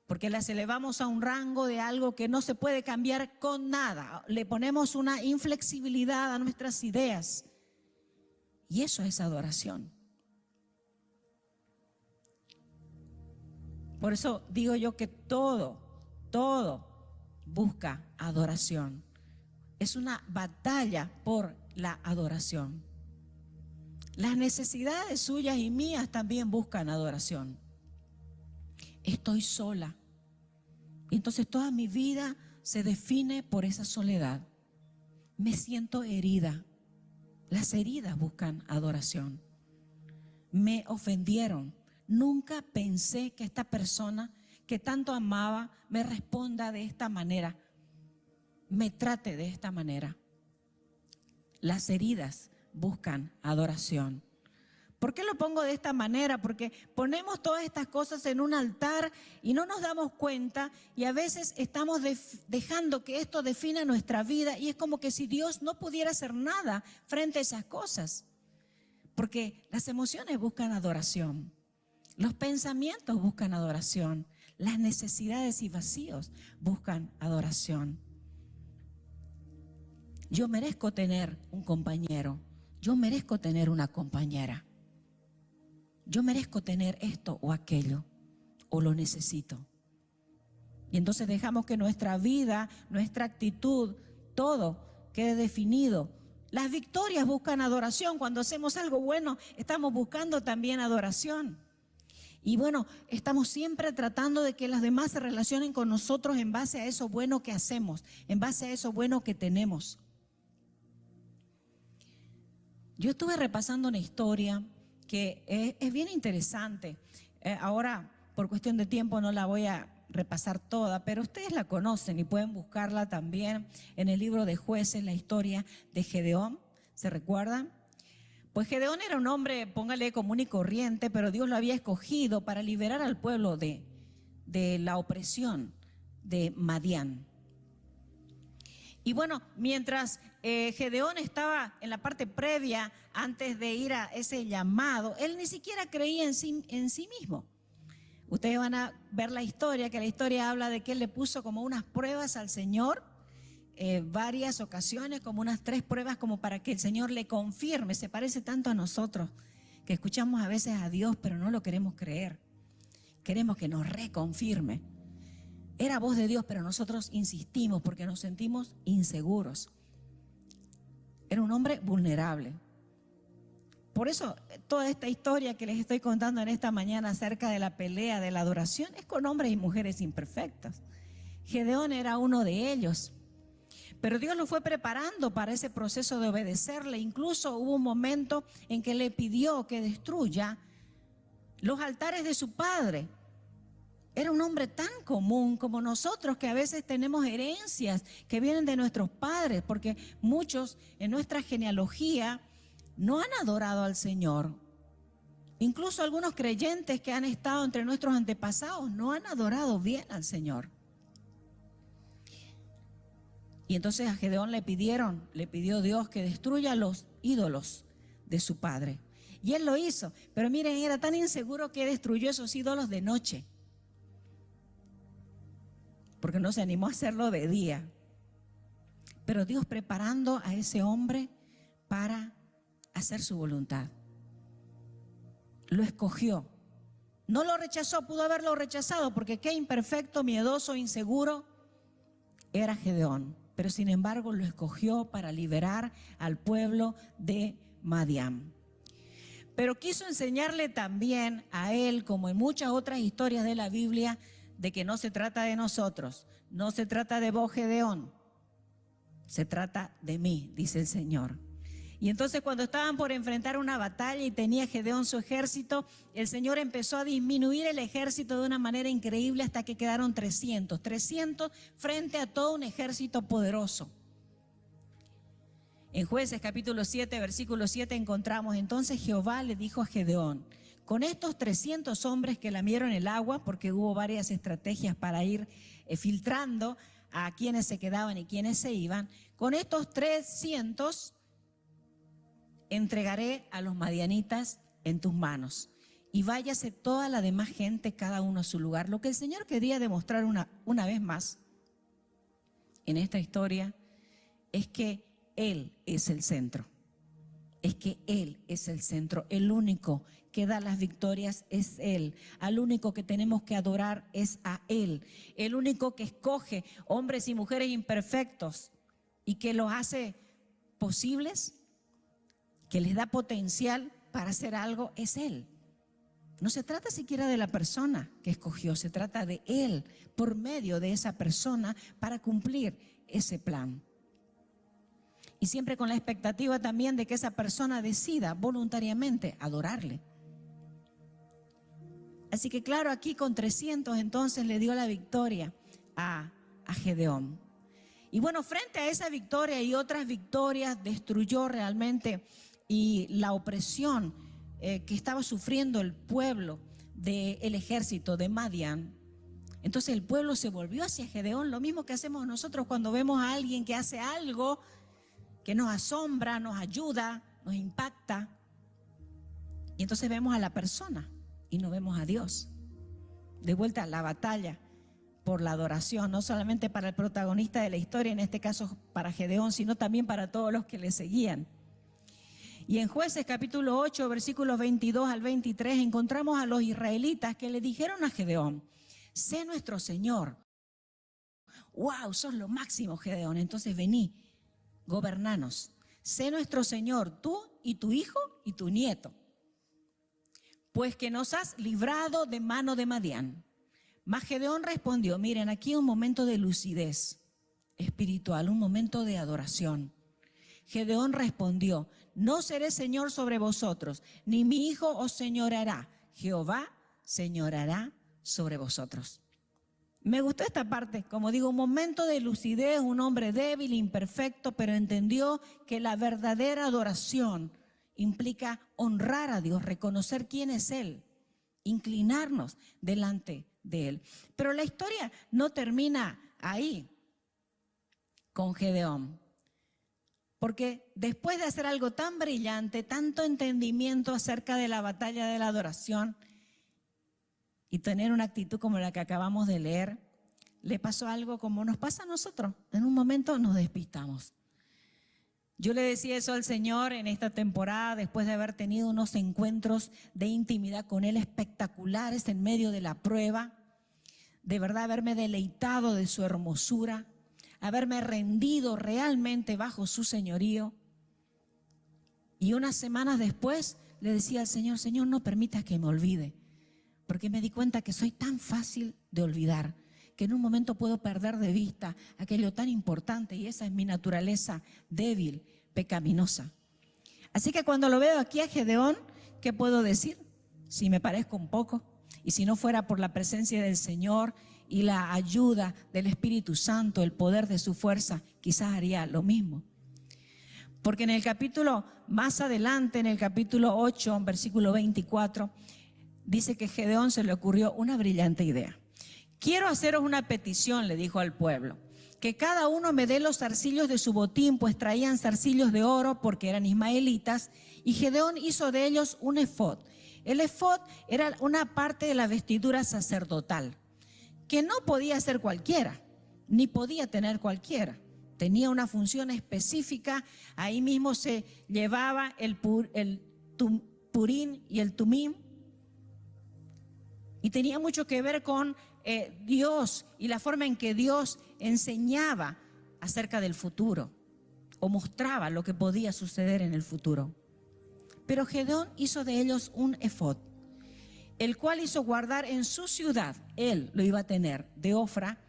porque las elevamos a un rango de algo que no se puede cambiar con nada. Le ponemos una inflexibilidad a nuestras ideas. Y eso es adoración. Por eso digo yo que todo busca adoración. Es una batalla por la adoración. Las necesidades suyas y mías también buscan adoración. Estoy sola. Y entonces toda mi vida se define por esa soledad. Me siento herida. Las heridas buscan adoración. Me ofendieron. Nunca pensé que esta persona que tanto amaba me responda de esta manera, me trate de esta manera. Las heridas buscan adoración. ¿Por qué lo pongo de esta manera? Porque ponemos todas estas cosas en un altar y no nos damos cuenta, y a veces estamos dejando que esto defina nuestra vida, y es como que si Dios no pudiera hacer nada frente a esas cosas. Porque las emociones buscan adoración, los pensamientos buscan adoración, las necesidades y vacíos buscan adoración. Yo merezco tener un compañero, yo merezco tener una compañera. Yo merezco tener esto o aquello, o lo necesito. Y entonces dejamos que nuestra vida, nuestra actitud, todo quede definido. Las victorias buscan adoración. Cuando hacemos algo bueno, estamos buscando también adoración. Y bueno, estamos siempre tratando de que los demás se relacionen con nosotros en base a eso bueno que hacemos, en base a eso bueno que tenemos. Yo estuve repasando una historia que es bien interesante. Ahora, por cuestión de tiempo, no la voy a repasar toda, pero ustedes la conocen y pueden buscarla también en el libro de Jueces, la historia de Gedeón. ¿Se recuerdan? Pues Gedeón era un hombre, póngale, común y corriente, pero Dios lo había escogido para liberar al pueblo de la opresión de Madián. Y bueno, mientras Gedeón estaba en la parte previa, antes de ir a ese llamado, él ni siquiera creía en sí mismo. Ustedes van a ver la historia, que la historia habla de que él le puso como unas pruebas al Señor, varias ocasiones, como unas 3 pruebas, como para que el Señor le confirme. Se parece tanto a nosotros, que escuchamos a veces a Dios, pero no lo queremos creer. Queremos que nos reconfirme. Era voz de Dios, pero nosotros insistimos porque nos sentimos inseguros. Era un hombre vulnerable. Por eso toda esta historia que les estoy contando en esta mañana acerca de la pelea de la adoración es con hombres y mujeres imperfectos. Gedeón era uno de ellos. Pero Dios lo fue preparando para ese proceso de obedecerle. Incluso hubo un momento en que le pidió que destruya los altares de su padre. Era un hombre tan común como nosotros, que a veces tenemos herencias que vienen de nuestros padres, porque muchos en nuestra genealogía no han adorado al Señor. Incluso algunos creyentes que han estado entre nuestros antepasados no han adorado bien al Señor. Y entonces a Gedeón le pidió Dios que destruya los ídolos de su padre. Y él lo hizo, pero miren, era tan inseguro que destruyó esos ídolos de noche, porque no se animó a hacerlo de día. Pero Dios preparando a ese hombre para hacer su voluntad. Lo escogió. No lo rechazó, pudo haberlo rechazado, porque qué imperfecto, miedoso, inseguro era Gedeón. Pero sin embargo lo escogió para liberar al pueblo de Madián. Pero quiso enseñarle también a él, como en muchas otras historias de la Biblia, de que no se trata de nosotros, no se trata de vos, Gedeón, se trata de mí, dice el Señor. Y entonces cuando estaban por enfrentar una batalla y tenía Gedeón su ejército, el Señor empezó a disminuir el ejército de una manera increíble hasta que quedaron 300 frente a todo un ejército poderoso. En Jueces capítulo 7, versículo 7 encontramos: entonces Jehová le dijo a Gedeón: con estos 300 hombres que lamieron el agua, porque hubo varias estrategias para ir filtrando a quienes se quedaban y quienes se iban, con estos 300 entregaré a los madianitas en tus manos, y váyase toda la demás gente, cada uno a su lugar. Lo que el Señor quería demostrar una vez más en esta historia es que Él es el centro. Es que Él es el centro. El único que da las victorias es Él. Al único que tenemos que adorar es a Él. El único que escoge hombres y mujeres imperfectos y que los hace posibles, que les da potencial para hacer algo, es Él. No se trata siquiera de la persona que escogió, se trata de Él por medio de esa persona para cumplir ese plan. Y siempre con la expectativa también de que esa persona decida voluntariamente adorarle. Así que claro, aquí con 300 entonces le dio la victoria a Gedeón. Y bueno, frente a esa victoria y otras victorias, destruyó realmente y la opresión que estaba sufriendo el pueblo del ejército de Madián. Entonces el pueblo se volvió hacia Gedeón, lo mismo que hacemos nosotros cuando vemos a alguien que hace algo que nos asombra, nos ayuda, nos impacta. Y entonces vemos a la persona y no vemos a Dios. De vuelta a la batalla por la adoración, no solamente para el protagonista de la historia, en este caso para Gedeón, sino también para todos los que le seguían. Y en Jueces capítulo 8, versículos 22 al 23, encontramos a los israelitas que le dijeron a Gedeón: sé nuestro Señor. ¡Wow! Sos lo máximo, Gedeón. Entonces vení, gobernanos. Sé nuestro Señor, tú y tu hijo y tu nieto, pues que nos has librado de mano de Madián. Mas Gedeón respondió: miren, aquí un momento de lucidez espiritual, un momento de adoración. Gedeón respondió: no seré señor sobre vosotros, ni mi hijo os señoreará. Jehová señoreará sobre vosotros. Me gustó esta parte, como digo, un momento de lucidez, un hombre débil, imperfecto, pero entendió que la verdadera adoración implica honrar a Dios, reconocer quién es Él, inclinarnos delante de Él. Pero la historia no termina ahí con Gedeón. Porque después de hacer algo tan brillante, tanto entendimiento acerca de la batalla de la adoración y tener una actitud como la que acabamos de leer, le pasó algo como nos pasa a nosotros. En un momento nos despistamos. Yo le decía eso al Señor en esta temporada, después de haber tenido unos encuentros de intimidad con Él espectaculares en medio de la prueba, de verdad haberme deleitado de su hermosura, haberme rendido realmente bajo su señorío. Y unas semanas después le decía al Señor: Señor, no permitas que me olvide, porque me di cuenta que soy tan fácil de olvidar, que en un momento puedo perder de vista aquello tan importante, y esa es mi naturaleza débil, pecaminosa. Así que cuando lo veo aquí a Gedeón, ¿qué puedo decir? Si me parezco un poco, y si no fuera por la presencia del Señor y la ayuda del Espíritu Santo, el poder de su fuerza, quizás haría lo mismo. Porque en el capítulo más adelante, en el capítulo 8, versículo 24, dice que Gedeón se le ocurrió una brillante idea. Quiero haceros una petición, le dijo al pueblo, que cada uno me dé los zarcillos de su botín, pues traían zarcillos de oro porque eran ismaelitas, y Gedeón hizo de ellos un efod. El efod era una parte de la vestidura sacerdotal, que no podía ser cualquiera, ni podía tener cualquiera. Tenía una función específica. Ahí mismo se llevaba el purín y el tumim, y tenía mucho que ver con Dios y la forma en que Dios enseñaba acerca del futuro o mostraba lo que podía suceder en el futuro. Pero Gedeón hizo de ellos un efod, el cual hizo guardar en su ciudad. Él lo iba a tener de Ofra,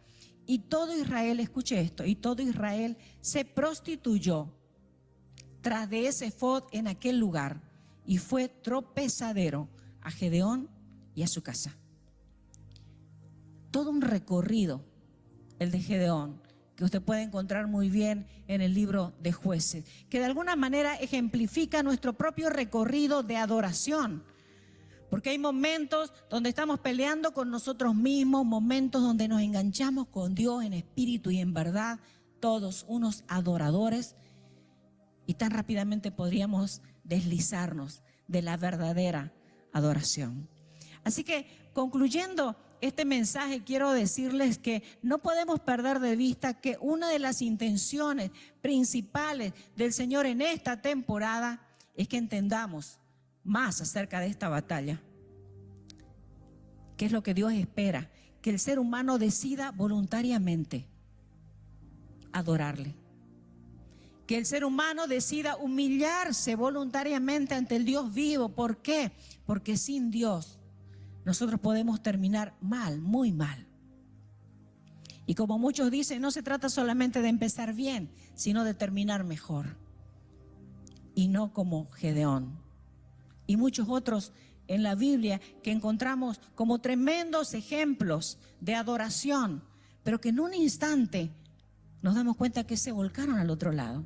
y todo Israel, escuche esto, y todo Israel se prostituyó tras de ese efod en aquel lugar, y fue tropezadero a Gedeón y a su casa. Todo un recorrido el de Gedeón, que usted puede encontrar muy bien en el libro de Jueces, que de alguna manera ejemplifica nuestro propio recorrido de adoración. Porque hay momentos donde estamos peleando con nosotros mismos, momentos donde nos enganchamos con Dios en espíritu y en verdad, todos unos adoradores, y tan rápidamente podríamos deslizarnos de la verdadera adoración. Así que, concluyendo este mensaje, quiero decirles que no podemos perder de vista que una de las intenciones principales del Señor en esta temporada es que entendamos más acerca de esta batalla. ¿Qué es lo que Dios espera? Que el ser humano decida voluntariamente adorarle. Que el ser humano decida humillarse voluntariamente ante el Dios vivo. ¿Por qué? Porque sin Dios nosotros podemos terminar mal, muy mal. Y como muchos dicen, no se trata solamente de empezar bien, sino de terminar mejor. Y no como Gedeón y muchos otros en la Biblia que encontramos como tremendos ejemplos de adoración, pero que en un instante nos damos cuenta que se volcaron al otro lado.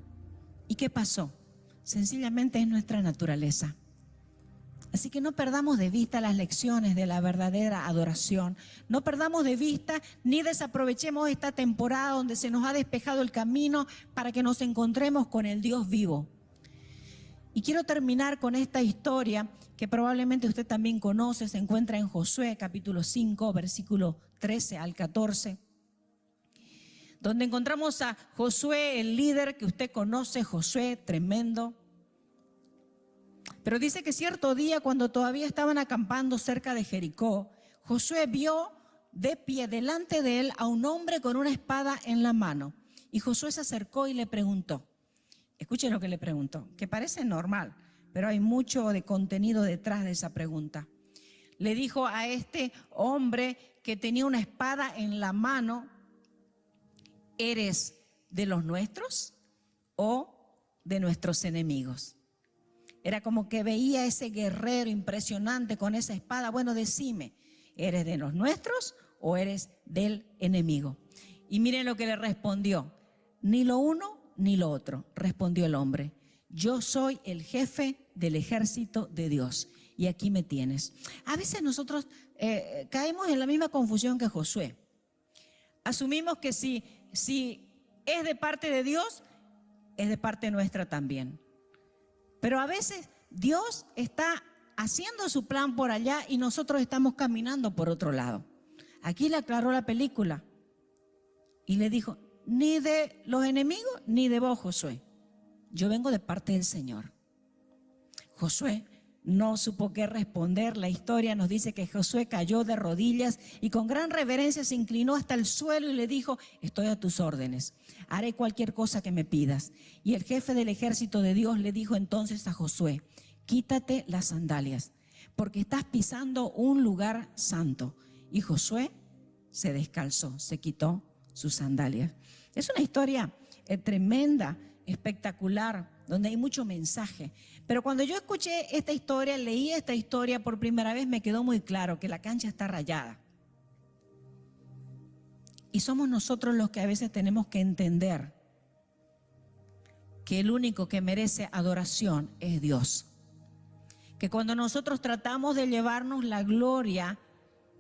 ¿Y qué pasó? Sencillamente es nuestra naturaleza. Así que no perdamos de vista las lecciones de la verdadera adoración. No perdamos de vista ni desaprovechemos esta temporada donde se nos ha despejado el camino para que nos encontremos con el Dios vivo. Y quiero terminar con esta historia que probablemente usted también conoce. Se encuentra en Josué capítulo 5, versículo 13 al 14. Donde encontramos a Josué, el líder que usted conoce, Josué, tremendo. Pero dice que cierto día, cuando todavía estaban acampando cerca de Jericó, Josué vio de pie delante de él a un hombre con una espada en la mano. Y Josué se acercó y le preguntó. Escuchen lo que le preguntó, que parece normal, pero hay mucho de contenido detrás de esa pregunta. Le dijo a este hombre que tenía una espada en la mano: ¿eres de los nuestros o de nuestros enemigos? Era como que veía a ese guerrero impresionante con esa espada. Bueno, decime, ¿eres de los nuestros o eres del enemigo? Y miren lo que le respondió: ni lo uno ni lo otro, respondió el hombre. Yo soy el jefe del ejército de Dios y aquí me tienes. A veces nosotros caemos en la misma confusión que Josué. Asumimos que si es de parte de Dios, es de parte nuestra también. Pero a veces Dios está haciendo su plan por allá y nosotros estamos caminando por otro lado. Aquí le aclaró la película y le dijo: ni de los enemigos ni de vos, Josué. Yo vengo de parte del Señor. Josué no supo qué responder. La historia nos dice que Josué cayó de rodillas y con gran reverencia se inclinó hasta el suelo y le dijo: estoy a tus órdenes, haré cualquier cosa que me pidas. Y el jefe del ejército de Dios le dijo entonces a Josué: quítate las sandalias, porque estás pisando un lugar santo. Y Josué se descalzó, se quitó sus sandalias. Es una historia tremenda, espectacular, donde hay mucho mensaje. Pero cuando yo escuché esta historia, leí esta historia por primera vez, me quedó muy claro que la cancha está rayada. Y somos nosotros los que a veces tenemos que entender que el único que merece adoración es Dios. Que cuando nosotros tratamos de llevarnos la gloria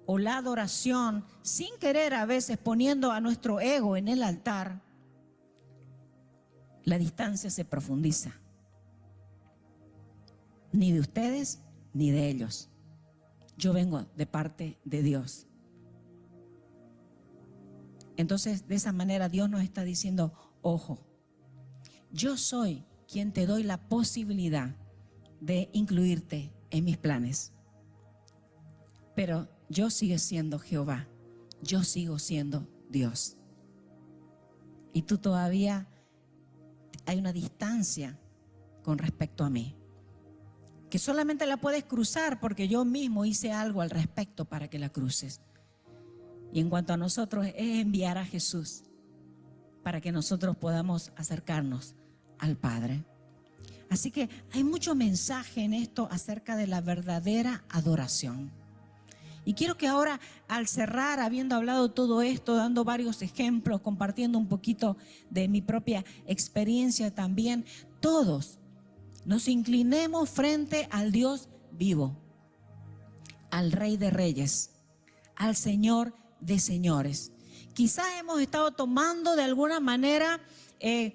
o la adoración, sin querer a veces poniendo a nuestro ego en el altar, la distancia se profundiza. Ni de ustedes ni de ellos. Yo vengo de parte de Dios. Entonces, de esa manera Dios nos está diciendo: ojo, yo soy quien te doy la posibilidad de incluirte en mis planes. Pero yo sigo siendo Jehová, yo sigo siendo Dios. Y tú todavía hay una distancia con respecto a mí, que solamente la puedes cruzar porque yo mismo hice algo al respecto para que la cruces. Y en cuanto a nosotros, es enviar a Jesús para que nosotros podamos acercarnos al Padre. Así que hay mucho mensaje en esto acerca de la verdadera adoración. Y quiero que ahora, al cerrar, habiendo hablado todo esto, dando varios ejemplos, compartiendo un poquito de mi propia experiencia también, todos nos inclinemos frente al Dios vivo, al Rey de Reyes, al Señor de Señores. Quizás hemos estado tomando de alguna manera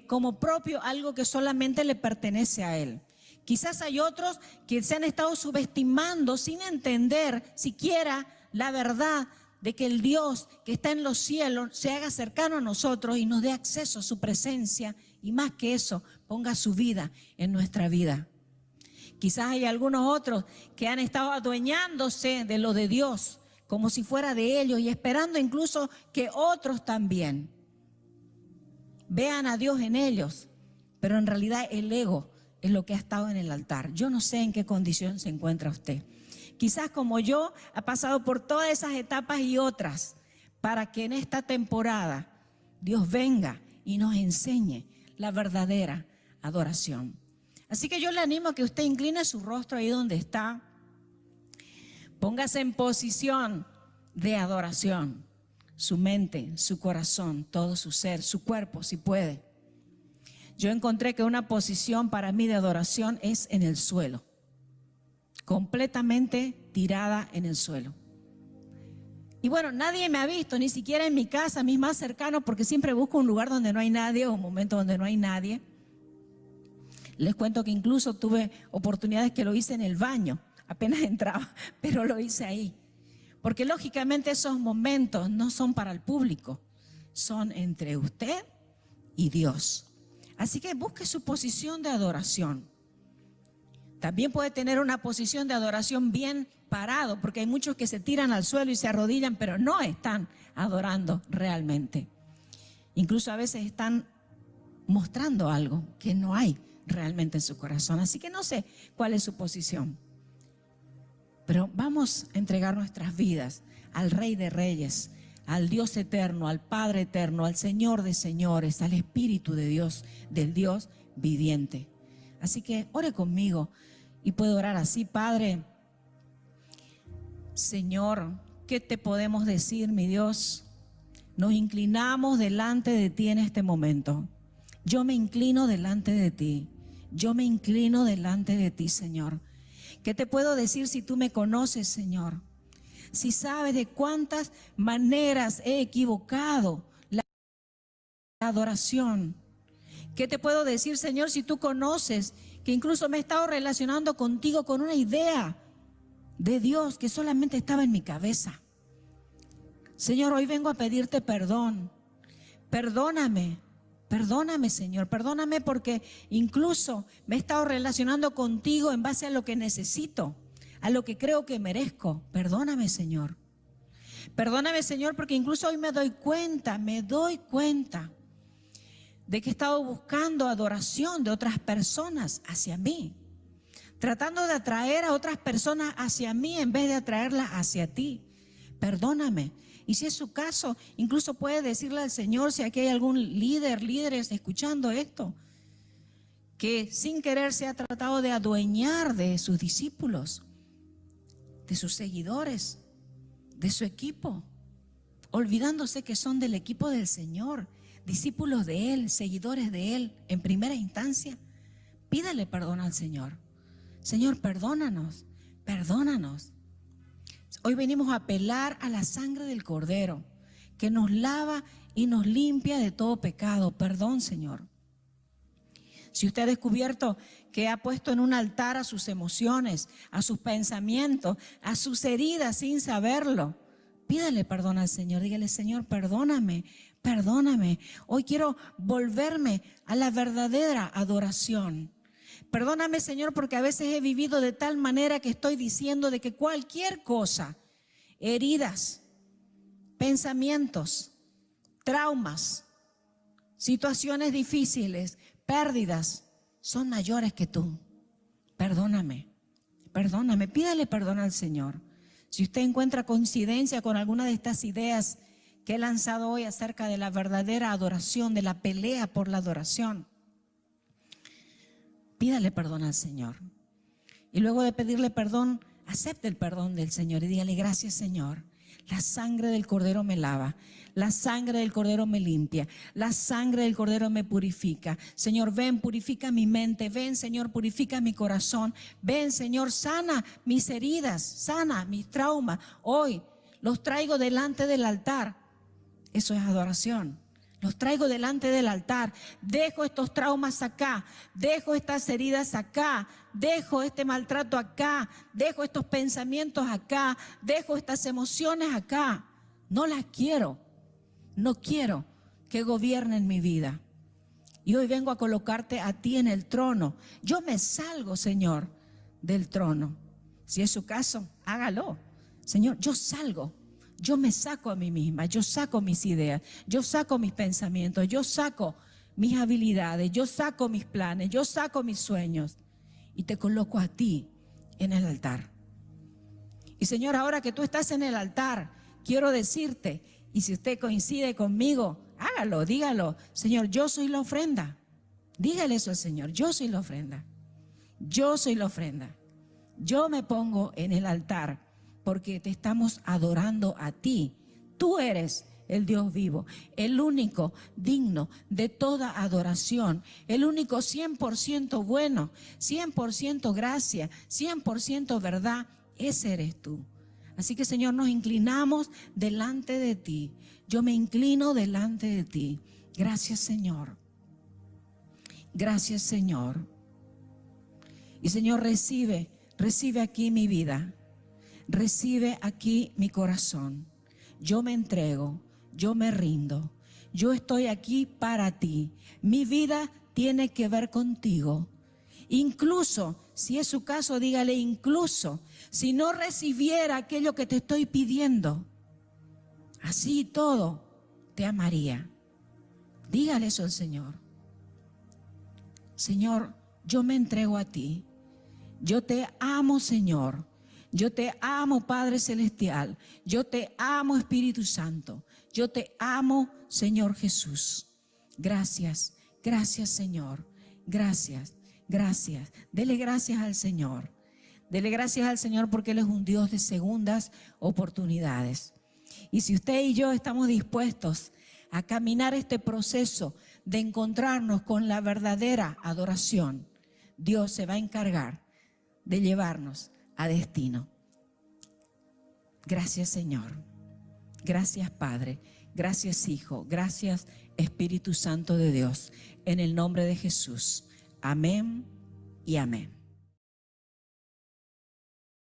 como propio algo que solamente le pertenece a Él. Quizás hay otros que se han estado subestimando sin entender siquiera la verdad de que el Dios que está en los cielos se haga cercano a nosotros y nos dé acceso a su presencia, y más que eso, ponga su vida en nuestra vida. Quizás hay algunos otros que han estado adueñándose de lo de Dios como si fuera de ellos y esperando incluso que otros también vean a Dios en ellos, pero en realidad el ego es lo que ha estado en el altar. Yo no sé en qué condición se encuentra usted. Quizás como yo ha pasado por todas esas etapas y otras para que en esta temporada Dios venga y nos enseñe la verdadera adoración. Así que yo le animo a que usted incline su rostro ahí donde está. Póngase en posición de adoración. Su mente, su corazón, todo su ser, su cuerpo, si puede. Yo encontré que una posición para mí de adoración es en el suelo. Completamente tirada en el suelo. Y bueno, nadie me ha visto, ni siquiera en mi casa, mis más cercanos, porque siempre busco un lugar donde no hay nadie o un momento donde no hay nadie. Les cuento que incluso tuve oportunidades que lo hice en el baño, apenas entraba, pero lo hice ahí. Porque lógicamente esos momentos no son para el público, son entre usted y Dios. Así que busque su posición de adoración. También puede tener una posición de adoración bien parado, porque hay muchos que se tiran al suelo y se arrodillan, pero no están adorando realmente. Incluso a veces están mostrando algo que no hay realmente en su corazón. Así que no sé cuál es su posición. Pero vamos a entregar nuestras vidas al Rey de Reyes, al Dios eterno, al Padre eterno, al Señor de señores, al Espíritu de Dios, del Dios viviente. Así que ore conmigo y puedo orar así. Padre, Señor, ¿qué te podemos decir, mi Dios? Nos inclinamos delante de ti en este momento. Yo me inclino delante de ti. Yo me inclino delante de ti, Señor. ¿Qué te puedo decir si tú me conoces, Señor? Si sabes de cuántas maneras he equivocado la adoración. ¿Qué te puedo decir, Señor, si tú conoces que incluso me he estado relacionando contigo con una idea de Dios que solamente estaba en mi cabeza? Señor, hoy vengo a pedirte perdón. Perdóname. Perdóname, Señor, perdóname porque incluso me he estado relacionando contigo en base a lo que necesito, a lo que creo que merezco. Perdóname, Señor. Perdóname, Señor, porque incluso hoy me doy cuenta de que he estado buscando adoración de otras personas hacia mí, tratando de atraer a otras personas hacia mí en vez de atraerlas hacia ti. Perdóname. Y si es su caso, incluso puede decirle al Señor, si aquí hay algún líderes escuchando esto, que sin querer se ha tratado de adueñar de sus discípulos, de sus seguidores, de su equipo, olvidándose que son del equipo del Señor, discípulos de Él, seguidores de Él en primera instancia. Pídale perdón al Señor. Señor, perdónanos, perdónanos. Hoy venimos a apelar a la sangre del Cordero, que nos lava y nos limpia de todo pecado. Perdón, Señor. Si usted ha descubierto que ha puesto en un altar a sus emociones, a sus pensamientos, a sus heridas sin saberlo, pídale perdón al Señor. Dígale, Señor, perdóname, perdóname. Hoy quiero volverme a la verdadera adoración. Perdóname, Señor, porque a veces he vivido de tal manera que estoy diciendo de que cualquier cosa, heridas, pensamientos, traumas, situaciones difíciles, pérdidas, son mayores que tú. Perdóname, perdóname, pídale perdón al Señor. Si usted encuentra coincidencia con alguna de estas ideas que he lanzado hoy acerca de la verdadera adoración, de la pelea por la adoración, pídale perdón al Señor. Y luego de pedirle perdón acepte el perdón del Señor y dígale: gracias, Señor. La sangre del Cordero me lava, la sangre del Cordero me limpia, la sangre del Cordero me purifica. Señor, ven, purifica mi mente, ven, Señor, purifica mi corazón. Ven, Señor, sana mis heridas, sana mis traumas. Hoy los traigo delante del altar. Eso es adoración. Los traigo delante del altar. Dejo estos traumas acá. Dejo estas heridas acá. Dejo este maltrato acá. Dejo estos pensamientos acá. Dejo estas emociones acá. No las quiero. No quiero que gobiernen mi vida. Y hoy vengo a colocarte a ti en el trono. Yo me salgo, Señor, del trono. Si es su caso, hágalo. Señor, yo salgo. Yo me saco a mí misma, yo saco mis ideas, yo saco mis pensamientos, yo saco mis habilidades, yo saco mis planes, yo saco mis sueños y te coloco a ti en el altar. Y Señor, ahora que tú estás en el altar, quiero decirte, y si usted coincide conmigo, hágalo, dígalo: Señor, yo soy la ofrenda. Dígale eso al Señor: yo soy la ofrenda. Yo soy la ofrenda. Yo me pongo en el altar. Porque te estamos adorando a ti. Tú eres el Dios vivo, el único digno de toda adoración, el único 100% bueno, 100% gracia, 100% verdad. Ese eres tú. Así que, Señor, nos inclinamos delante de ti. Yo me inclino delante de ti. Gracias, Señor. Gracias, Señor. Y, Señor, recibe aquí mi vida. Recibe aquí mi corazón. Yo me entrego, yo me rindo. Yo estoy aquí para ti. Mi vida tiene que ver contigo. Incluso, si es su caso, dígale: incluso si no recibiera aquello que te estoy pidiendo, así y todo, te amaría. Dígale eso al Señor. Señor, yo me entrego a ti. Yo te amo, Señor. Yo te amo, Padre Celestial. Yo te amo, Espíritu Santo. Yo te amo, Señor Jesús. Gracias, gracias, Señor. Gracias, gracias. Dele gracias al Señor. Dele gracias al Señor porque Él es un Dios de segundas oportunidades. Y si usted y yo estamos dispuestos a caminar este proceso de encontrarnos con la verdadera adoración, Dios se va a encargar de llevarnos a destino. Gracias, Señor. Gracias, Padre. Gracias, Hijo. Gracias, Espíritu Santo de Dios. En el nombre de Jesús. Amén y amén.